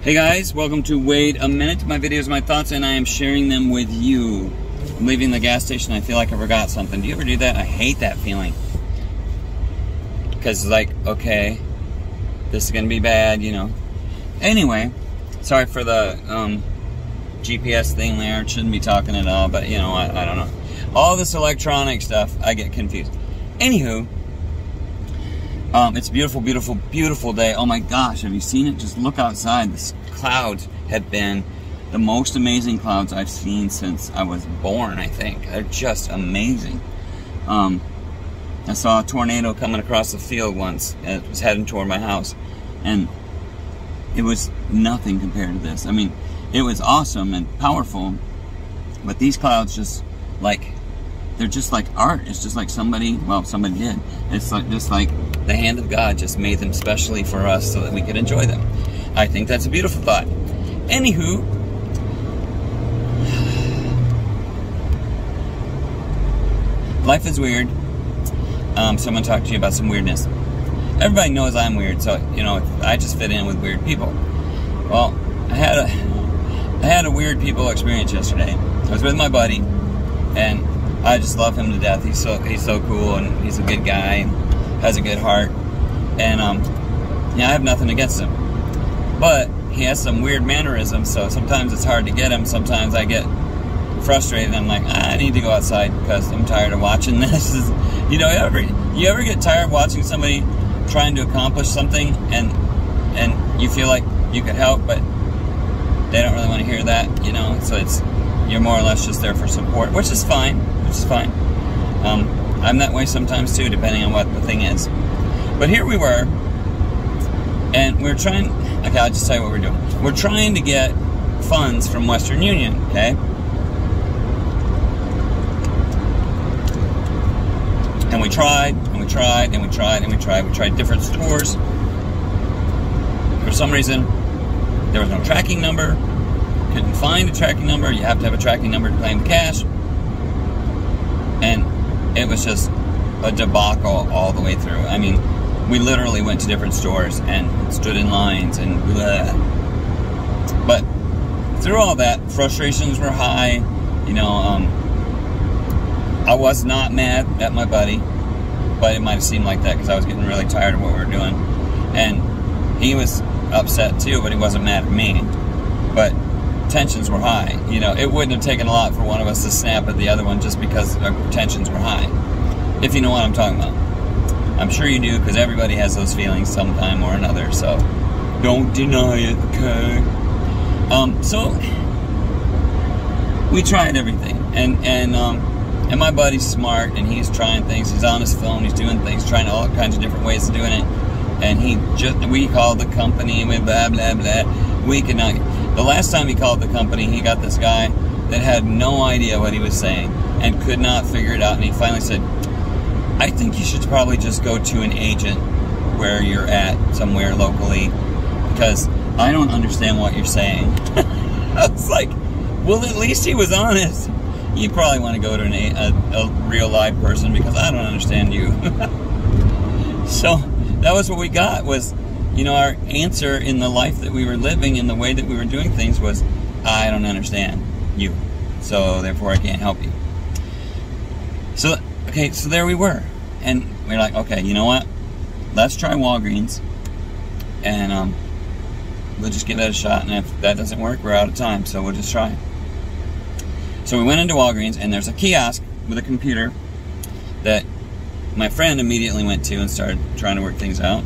Hey guys, welcome to Wait a Minute. My videos, my thoughts, and I am sharing them with you. I'm leaving the gas station. I feel like I forgot something. Do you ever do that? I hate that feeling. Because it's like, okay, this is going to be bad, you know. Anyway, sorry for the GPS thing there. Shouldn't be talking at all, but you know, I don't know. All this electronic stuff, I get confused. Anywho, it's a beautiful, beautiful, beautiful day. Oh my gosh, have you seen it? Just look outside. The clouds have been the most amazing clouds I've seen since I was born, I think. They're just amazing. I saw a tornado coming across the field once. It was heading toward my house. And it was nothing compared to this. I mean, it was awesome and powerful. But these clouds just, like, they're just like art. It's just like somebody, well, somebody did. It's like, just like the hand of God just made them specially for us so that we could enjoy them. I think that's a beautiful thought. Anywho, life is weird. So I'm going to talk to you about some weirdness. Everybody knows I'm weird, so, you know, I just fit in with weird people. Well, I had a weird people experience yesterday. I was with my buddy, and I just love him to death. He's so cool, and he's a good guy, and has a good heart, and yeah, I have nothing against him. But he has some weird mannerisms, so sometimes it's hard to get him. Sometimes I get frustrated. I'm like, I need to go outside because I'm tired of watching this. You know, you ever get tired of watching somebody trying to accomplish something, and you feel like you could help, but they don't really want to hear that, you know? So you're more or less just there for support, which is fine. I'm that way sometimes too, depending on what the thing is. But here we were, and we're trying, okay, I'll just tell you what we're doing. We're trying to get funds from Western Union, okay? And we tried, and we tried, and we tried, and we tried. We tried different stores. For some reason, there was no tracking number. Couldn't find a tracking number. You have to have a tracking number to claim the cash. And it was just a debacle all the way through. I mean, we literally went to different stores and stood in lines and blah. But through all that, frustrations were high. You know, I was not mad at my buddy, but it might have seemed like that because I was getting really tired of what we were doing. And he was upset too, but he wasn't mad at me. But tensions were high. You know, it wouldn't have taken a lot for one of us to snap at the other one just because our tensions were high. If you know what I'm talking about. I'm sure you do, because everybody has those feelings sometime or another, so don't deny it, okay? So we tried everything, and my buddy's smart, and he's trying things. He's on his phone, he's doing things, trying all kinds of different ways of doing it. And we called the company and went blah, blah, blah. We could not. The last time he called the company, he got this guy that had no idea what he was saying and could not figure it out. And he finally said, I think you should probably just go to an agent where you're at, somewhere locally, because I don't understand what you're saying. I was like, well, at least he was honest. You probably want to go to a real live person because I don't understand you. So that was what we got, was, you know, our answer in the life that we were living and the way that we were doing things was, I don't understand you, so therefore I can't help you. So, okay, so there we were. And we're like, okay, you know what? Let's try Walgreens. And we'll just give that a shot. And if that doesn't work, we're out of time, so we'll just try it. So we went into Walgreens, and there's a kiosk with a computer that my friend immediately went to and started trying to work things out.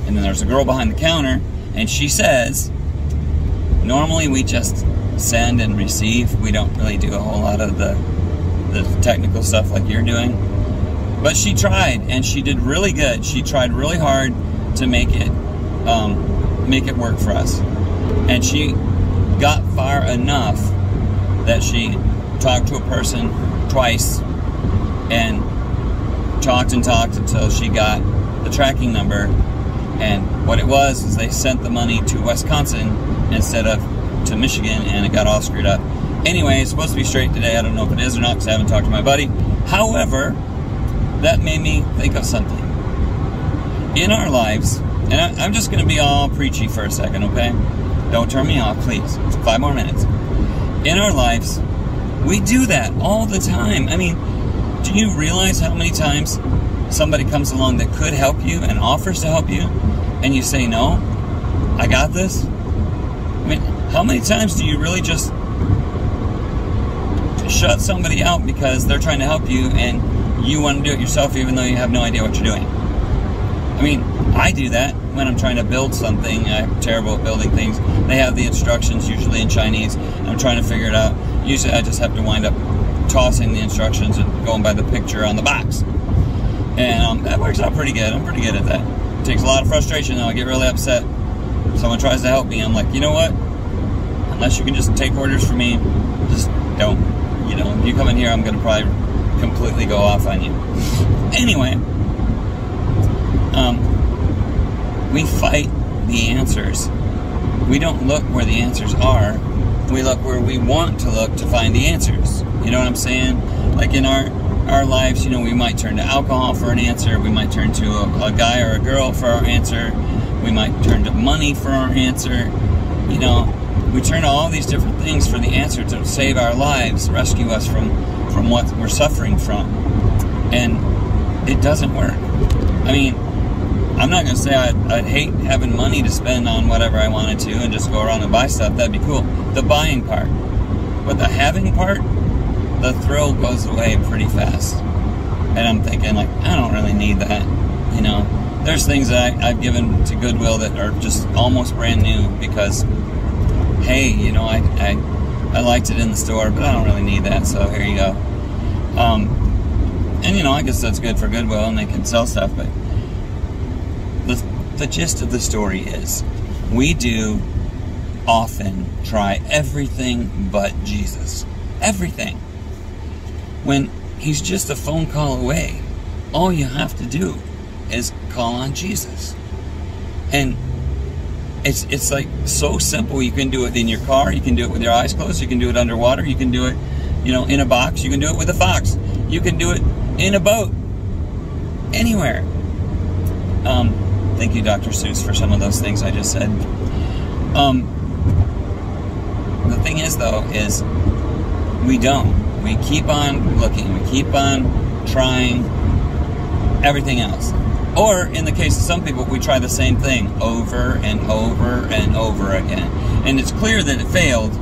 And then there's a girl behind the counter, and she says, normally we just send and receive. We don't really do a whole lot of the technical stuff like you're doing. But she tried, and she did really good. She tried really hard to make it work for us. And she got far enough that she talked to a person twice and talked until she got the tracking number. And what it was is they sent the money to Wisconsin instead of to Michigan, and it got all screwed up. Anyway, it's supposed to be straight today. I don't know if it is or not because I haven't talked to my buddy. However, that made me think of something. In our lives, And I'm just going to be all preachy for a second, okay? Don't turn me off, please. 5 more minutes. In our lives, we do that all the time. I mean, do you realize how many times somebody comes along that could help you and offers to help you, and you say, no, I got this? I mean, how many times do you really just shut somebody out because they're trying to help you and you want to do it yourself even though you have no idea what you're doing? I mean, I do that when I'm trying to build something. I'm terrible at building things. They have the instructions usually in Chinese. I'm trying to figure it out. Usually I just have to wind up tossing the instructions and going by the picture on the box. And that works out pretty good. I'm pretty good at that. It takes a lot of frustration though. I get really upset. Someone tries to help me. I'm like, you know what? Unless you can just take orders from me, just don't. You know, if you come in here, I'm going to probably completely go off on you. Anyway, we fight the answers. We don't look where the answers are. We look where we want to look to find the answers. You know what I'm saying? Like in our lives, you know, we might turn to alcohol for an answer. We might turn to a guy or a girl for our answer. We might turn to money for our answer. You know, we turn to all these different things for the answer to save our lives, rescue us from what we're suffering from. And it doesn't work. I mean, I'm not going to say I'd hate having money to spend on whatever I wanted to and just go around and buy stuff. That'd be cool. The buying part. But the having part, the thrill goes away pretty fast. And I'm thinking, like, I don't really need that. You know, there's things that I've given to Goodwill that are just almost brand new because, hey, you know, I liked it in the store, but I don't really need that, so here you go. And, you know, I guess that's good for Goodwill and they can sell stuff, but the gist of the story is we do often try everything but Jesus. Everything. When he's just a phone call away, all you have to do is call on Jesus. And it's like so simple. You can do it in your car, you can do it with your eyes closed, you can do it underwater, you can do it, you know, in a box, you can do it with a fox, you can do it in a boat, anywhere. Thank you, Dr. Seuss, for some of those things I just said. The thing is, though, is we don't. We keep on looking. We keep on trying everything else. Or, in the case of some people, we try the same thing over and over and over again. And it's clear that it failed,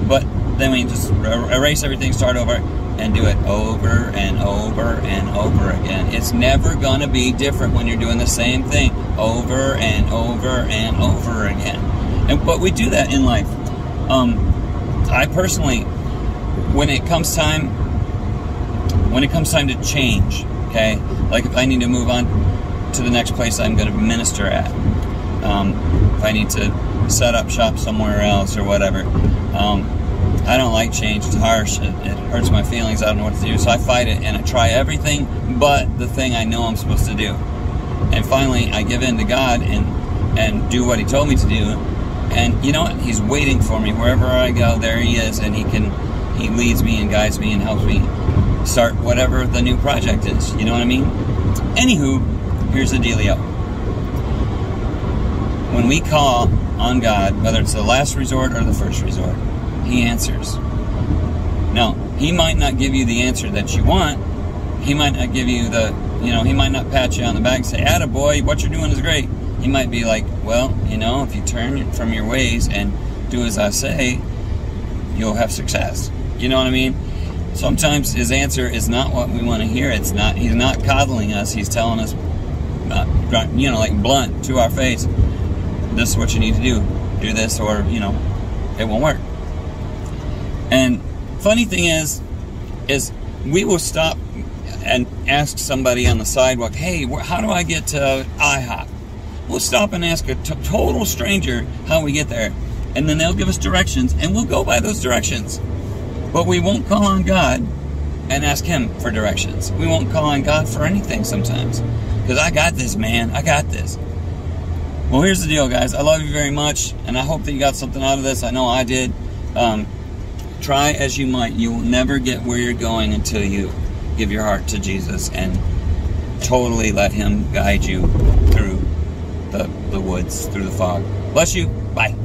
but then we just erase everything, start over, and do it over and over and over again. It's never going to be different when you're doing the same thing over and over and over again. But we do that in life. I personally, when it comes time to change, okay, like if I need to move on to the next place I'm going to minister at, if I need to set up shop somewhere else or whatever, I don't like change. It's harsh. It hurts my feelings. I don't know what to do. So I fight it and I try everything but the thing I know I'm supposed to do. And finally, I give in to God and do what He told me to do. And you know what? He's waiting for me wherever I go. There He is, and He leads me and guides me and helps me start whatever the new project is. You know what I mean? Anywho, here's the dealio. When we call on God, whether it's the last resort or the first resort, He answers. Now, He might not give you the answer that you want. He might not give you He might not pat you on the back and say, "Attaboy, what you're doing is great." He might be like, well, you know, if you turn from your ways and do as I say, you'll have success. You know what I mean? Sometimes His answer is not what we want to hear. He's not coddling us. He's telling us, you know, like blunt to our face, this is what you need to do. Do this or, you know, it won't work. And funny thing is we will stop and ask somebody on the sidewalk, hey, how do I get to IHOP? We'll stop and ask a total stranger how we get there. And then they'll give us directions, and we'll go by those directions. But we won't call on God and ask Him for directions. We won't call on God for anything sometimes. Because I got this, man. I got this. Well, here's the deal, guys. I love you very much, and I hope that you got something out of this. I know I did. Try as you might. You will never get where you're going until you give your heart to Jesus and totally let Him guide you through the woods through the fog. Bless you. Bye.